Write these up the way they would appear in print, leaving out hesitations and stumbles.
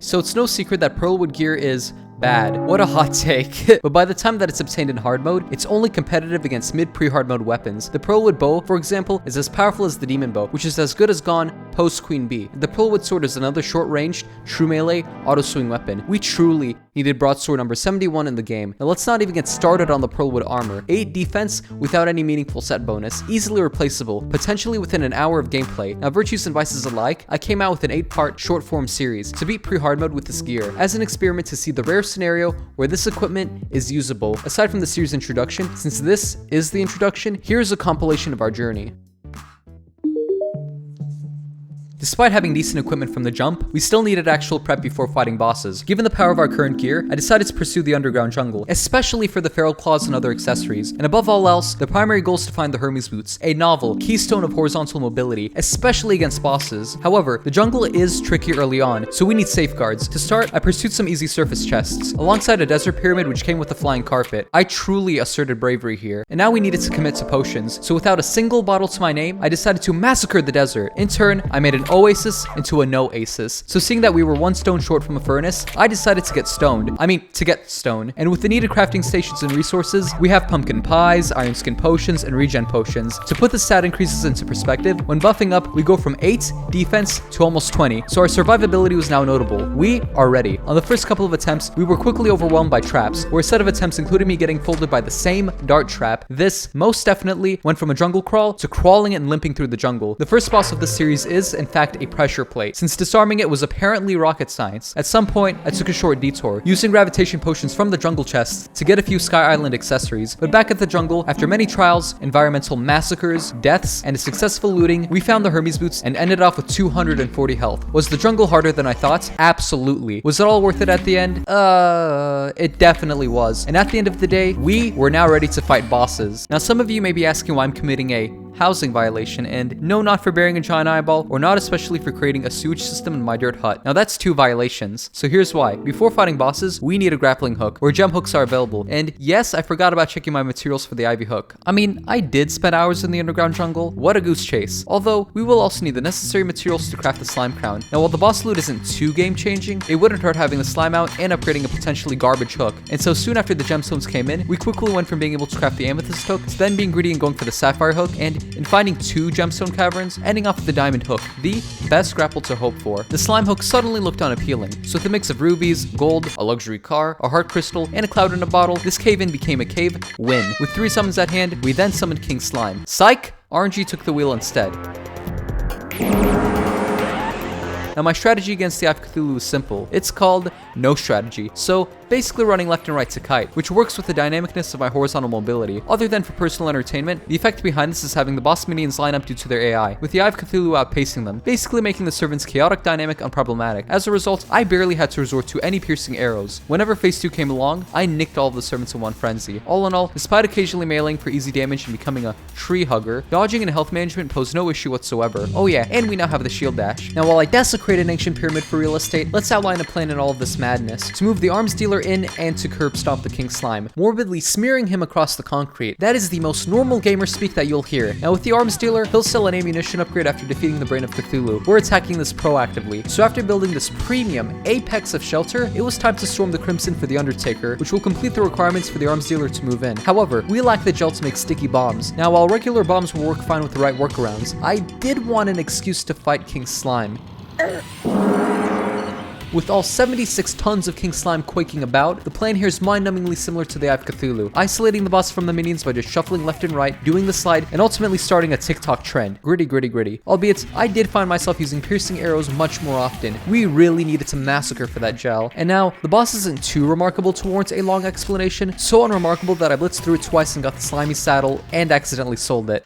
so it's no secret that Pearlwood gear is bad. What a hot take. But by the time that it's obtained in hard mode, it's only competitive against mid pre-hard mode weapons. The Pearlwood bow, for example, is as powerful as the demon bow, which is as good as gone post Queen Bee. The Pearlwood sword is another short-ranged, true melee, auto-swing weapon. We truly needed broadsword number 71 in the game. Now let's not even get started on the Pearlwood armor. 8 defense without any meaningful set bonus, easily replaceable, potentially within an hour of gameplay. Now virtues and vices alike, I came out with an 8-part short-form series to beat pre-hard mode with this gear, as an experiment to see the rare scenario where this equipment is usable. Aside from the series introduction, since this is the introduction, here's a compilation of our journey. Despite having decent equipment from the jump, we still needed actual prep before fighting bosses. Given the power of our current gear, I decided to pursue the underground jungle, especially for the feral claws and other accessories. And above all else, the primary goal is to find the Hermes boots, a novel keystone of horizontal mobility, especially against bosses. However, the jungle is tricky early on, so we need safeguards. To start, I pursued some easy surface chests, alongside a desert pyramid which came with a flying carpet. I truly asserted bravery here. And now we needed to commit to potions, so without a single bottle to my name, I decided to massacre the desert. In turn, I made an oasis into a no-asis. So seeing that we were 1 stone short from a furnace, I decided to get stoned. To get stone. And with the needed crafting stations and resources, we have pumpkin pies, iron skin potions, and regen potions. To put the stat increases into perspective, when buffing up, we go from 8 defense to almost 20, so our survivability was now notable. We are ready. On the first couple of attempts, we were quickly overwhelmed by traps, where a set of attempts included me getting folded by the same dart trap. This most definitely went from a jungle crawl to crawling and limping through the jungle. The first boss of this series is, in fact, a pressure plate, since disarming it was apparently rocket science. At some point, I took a short detour, using gravitation potions from the jungle chests to get a few Sky Island accessories, but back at the jungle, after many trials, environmental massacres, deaths, and a successful looting, we found the Hermes boots and ended off with 240 health. Was the jungle harder than I thought? Absolutely. Was it all worth it at the end? It definitely was. And at the end of the day, we were now ready to fight bosses. Now some of you may be asking why I'm committing a housing violation, and no, not for burying a giant eyeball, or not especially for creating a sewage system in my dirt hut. Now that's 2 violations, so here's why. Before fighting bosses, we need a grappling hook, where gem hooks are available, and yes, I forgot about checking my materials for the ivy hook. I did spend hours in the underground jungle, what a goose chase. Although, we will also need the necessary materials to craft the slime crown. Now while the boss loot isn't too game changing, it wouldn't hurt having the slime out and upgrading a potentially garbage hook. And so soon after the gemstones came in, we quickly went from being able to craft the amethyst hook, to then being greedy and going for the sapphire hook, and in finding 2 gemstone caverns, ending off with the diamond hook, the best grapple to hope for. The slime hook suddenly looked unappealing, so with a mix of rubies, gold, a luxury car, a heart crystal, and a cloud in a bottle, this cave-in became a cave win. With 3 summons at hand, we then summoned King Slime. Psych! RNG took the wheel instead. Now my strategy against the Eye of Cthulhu is simple. It's called no strategy. So basically running left and right to kite, which works with the dynamicness of my horizontal mobility. Other than for personal entertainment, the effect behind this is having the boss minions line up due to their AI, with the Eye of Cthulhu outpacing them, basically making the servants chaotic, dynamic, unproblematic. As a result, I barely had to resort to any piercing arrows. Whenever phase 2 came along, I nicked all of the servants in one frenzy. All in all, despite occasionally mailing for easy damage and becoming a tree hugger, dodging and health management posed no issue whatsoever. Oh yeah, and we now have the shield dash. Now while I desecrate an ancient pyramid for real estate, let's outline a plan in all of this madness. To move the arms dealer in and to curb stomp the King Slime, morbidly smearing him across the concrete. That is the most normal gamer speak that you'll hear. Now with the arms dealer, he'll sell an ammunition upgrade after defeating the brain of Cthulhu. We're attacking this proactively. So after building this premium apex of shelter, it was time to storm the Crimson for the Undertaker, which will complete the requirements for the arms dealer to move in. However, we lack the gel to make sticky bombs. Now while regular bombs will work fine with the right workarounds, I did want an excuse to fight King Slime. With all 76 tons of King Slime quaking about, the plan here is mind-numbingly similar to the Eye of Cthulhu, isolating the boss from the minions by just shuffling left and right, doing the slide, and ultimately starting a TikTok trend. Gritty, gritty, gritty. Albeit, I did find myself using piercing arrows much more often. We really needed to massacre for that gel. And now, the boss isn't too remarkable to warrant a long explanation, so unremarkable that I blitzed through it twice and got the slimy saddle, and accidentally sold it.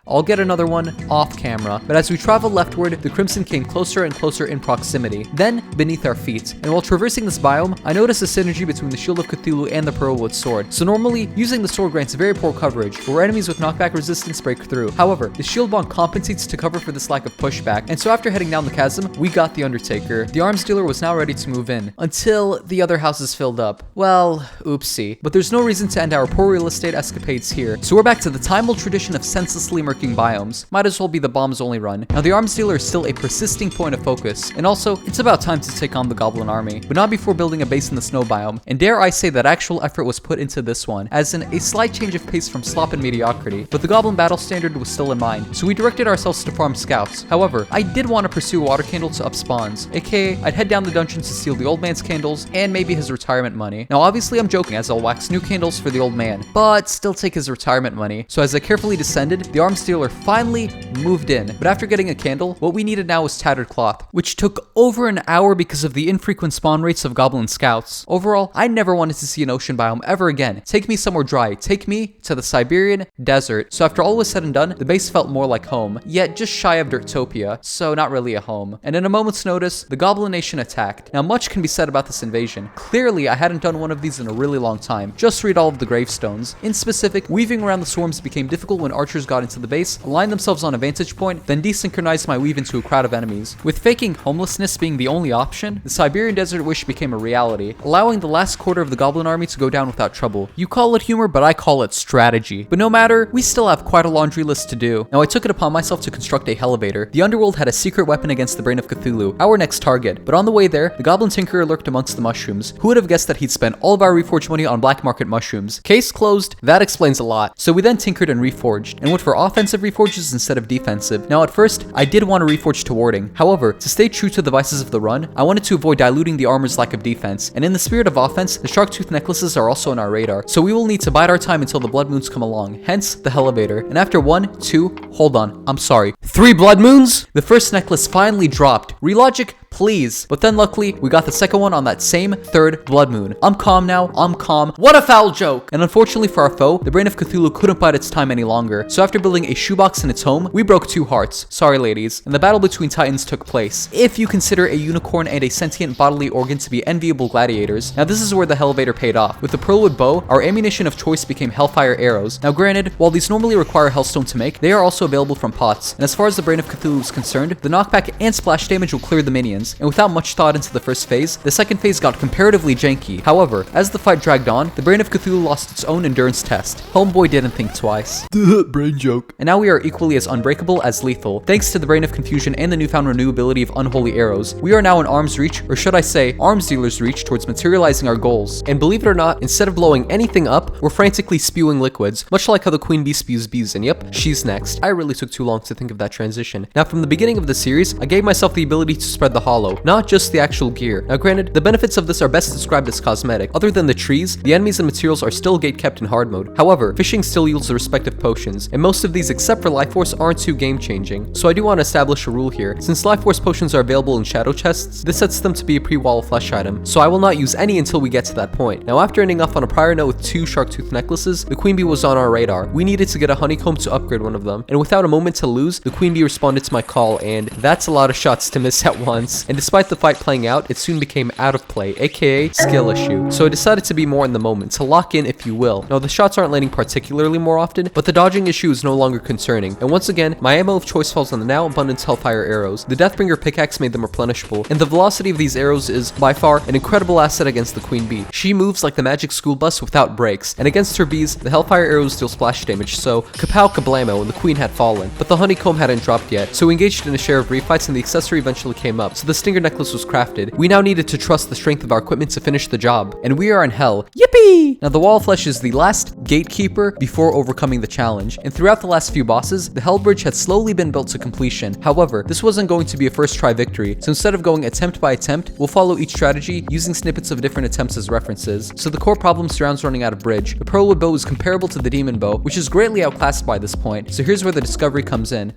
I'll get another one off camera, but as we traveled leftward, the Crimson came closer and closer in proximity, then beneath our feet. And while traversing this biome, I noticed a synergy between the Shield of Cthulhu and the Pearlwood sword. So normally, using the sword grants very poor coverage, where enemies with knockback resistance break through. However, the shield bond compensates to cover for this lack of pushback, and so after heading down the chasm, we got the Undertaker. The arms dealer was now ready to move in, until the other houses filled up. Well, oopsie. But there's no reason to end our poor real estate escapades here, so we're back to the time-old tradition of senselessly lurking biomes. Might as well be the bomb's only run. Now the arms dealer is still a persisting point of focus, and also, it's about time to take on the Goblin army, but not before building a base in the snow biome, and dare I say that actual effort was put into this one, as in a slight change of pace from slop and mediocrity, but the Goblin battle standard was still in mind, so we directed ourselves to farm scouts. However, I did want to pursue water candle to up spawns, aka I'd head down the dungeons to steal the old man's candles, and maybe his retirement money. Now obviously I'm joking, as I'll wax new candles for the old man, but still take his retirement money. So as I carefully descended, the arms dealer finally moved in, but after getting a candle, what we needed now was tattered cloth, which took over an hour because of the infrequent spawn rates of Goblin scouts. Overall, I never wanted to see an ocean biome ever again. Take me somewhere dry, take me to the Siberian desert. So after all was said and done, the base felt more like home, yet just shy of Dirtopia, so not really a home. And in a moment's notice, the Goblin nation attacked. Now much can be said about this invasion. Clearly, I hadn't done one of these in a really long time. Just read all of the gravestones. In specific, weaving around the swarms became difficult when archers got into the base, aligned themselves on a vantage point, then desynchronized my weave into a crowd of enemies. With faking homelessness being the only option, the Siberian desert wish became a reality, allowing the last quarter of the Goblin army to go down without trouble. You call it humor, but I call it strategy. But no matter, we still have quite a laundry list to do. Now I took it upon myself to construct a elevator. The underworld had a secret weapon against the brain of Cthulhu, our next target. But on the way there, the Goblin Tinkerer lurked amongst the mushrooms. Who would have guessed that he'd spent all of our reforged money on black market mushrooms? Case closed, that explains a lot. So we then tinkered and reforged, and went for offensive reforges instead of defensive. Now at first, I did want to reforge to warding. However, to stay true to the vices of the run, I wanted to avoid diluting the armor's lack of defense, and in the spirit of offense, the shark tooth necklaces are also on our radar, so we will need to bide our time until the blood moons come along, hence the elevator. And after 1, 2, hold on, I'm sorry, 3 blood moons? The first necklace finally dropped. Relogic, please. But then luckily, we got the second one on that same 3rd blood moon. I'm calm now, I'm calm. What a foul joke! And unfortunately for our foe, the brain of Cthulhu couldn't bide its time any longer, so after building a shoebox in its home, we broke 2 hearts. Sorry ladies. And the battle between titans took place. If you consider a unicorn and a sentient bodily organ to be enviable gladiators, now this is where the elevator paid off. With the Pearlwood bow, our ammunition of choice became Hellfire arrows. Now granted, while these normally require Hellstone to make, they are also available from pots. And as far as the brain of Cthulhu is concerned, the knockback and splash damage will clear the minions. And without much thought into the first phase, the second phase got comparatively janky. However, as the fight dragged on, the brain of Cthulhu lost its own endurance test. Homeboy didn't think twice. Brain joke. And now we are equally as unbreakable as lethal. Thanks to the brain of confusion and the newfound renewability of unholy arrows, we are now in arm's reach, or should I say, arms dealer's reach towards materializing our goals. And believe it or not, instead of blowing anything up, we're frantically spewing liquids, much like how the queen bee spews bees, and yep, she's next. I really took too long to think of that transition. Now from the beginning of the series, I gave myself the ability to spread the hollow, not just the actual gear. Now granted, the benefits of this are best described as cosmetic. Other than the trees, the enemies and materials are still gate-kept in hard mode. However, fishing still yields the respective potions, and most of these except for Life Force aren't too game-changing. So I do want to establish a rule here. Since Life Force potions are available in shadow chests, this sets them to be a pre-wall of flesh item, so I will not use any until we get to that point. Now after ending off on a prior note with 2 shark tooth necklaces, the queen bee was on our radar. We needed to get a honeycomb to upgrade one of them, and without a moment to lose, the queen bee responded to my call, and that's a lot of shots to miss at once. And despite the fight playing out, it soon became out of play, aka skill issue. So I decided to be more in the moment, to lock in if you will. Now the shots aren't landing particularly more often, but the dodging issue is no longer concerning. And once again, my ammo of choice falls on the now abundant Hellfire arrows. The Deathbringer pickaxe made them replenishable, and the velocity of these arrows is, by far, an incredible asset against the queen bee. She moves like the magic school bus without brakes, and against her bees, the Hellfire arrows deal splash damage, so kapow kablamo, and the queen had fallen. But the honeycomb hadn't dropped yet, so we engaged in a share of refights and the accessory eventually came up, so the stinger necklace was crafted. We now needed to trust the strength of our equipment to finish the job, and we are in hell. Yippee! Now the Wall of Flesh is the last gatekeeper before overcoming the challenge, and throughout the last few bosses, the Hell Bridge had slowly been built to completion. However, this wasn't going to be a first try victory, so instead of going attempt by attempt, we'll follow each strategy using snippets of different attempts as references. So the core problem surrounds running out of bridge. The Pearlwood bow is comparable to the Demon bow, which is greatly outclassed by this point, so here's where the discovery comes in.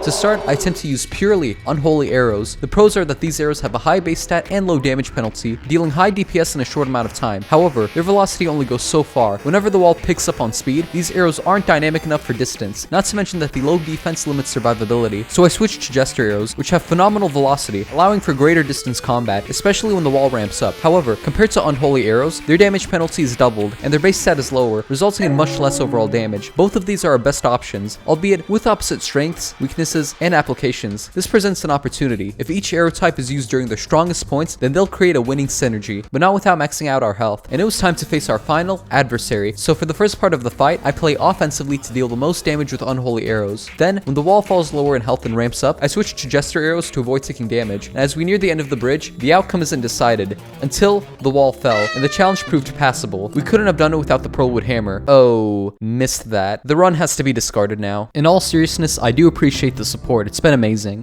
To start, I attempt to use purely unholy arrows. The pros are that these arrows have a high base stat and low damage penalty, dealing high DPS in a short amount of time. However, their velocity only goes so far. Whenever the wall picks up on speed, these arrows aren't dynamic enough for distance, not to mention that the low defense limits survivability. So I switched to Jester arrows, which have phenomenal velocity, allowing for greater distance combat, especially when the wall ramps up. However, compared to unholy arrows, their damage penalty is doubled, and their base stat is lower, resulting in much less overall damage. Both of these are our best options, albeit with opposite strengths, weaknesses, weaknesses, and applications. This presents an opportunity. If each arrow type is used during their strongest points, then they'll create a winning synergy, but not without maxing out our health. And it was time to face our final adversary. So for the first part of the fight, I play offensively to deal the most damage with unholy arrows. Then, when the wall falls lower in health and ramps up, I switch to jester arrows to avoid taking damage. And as we near the end of the bridge, the outcome isn't decided until the wall fell, and the challenge proved passable. We couldn't have done it without the Pearlwood hammer. Oh, missed that. The run has to be discarded now. In all seriousness, I do appreciate the support. It's been amazing.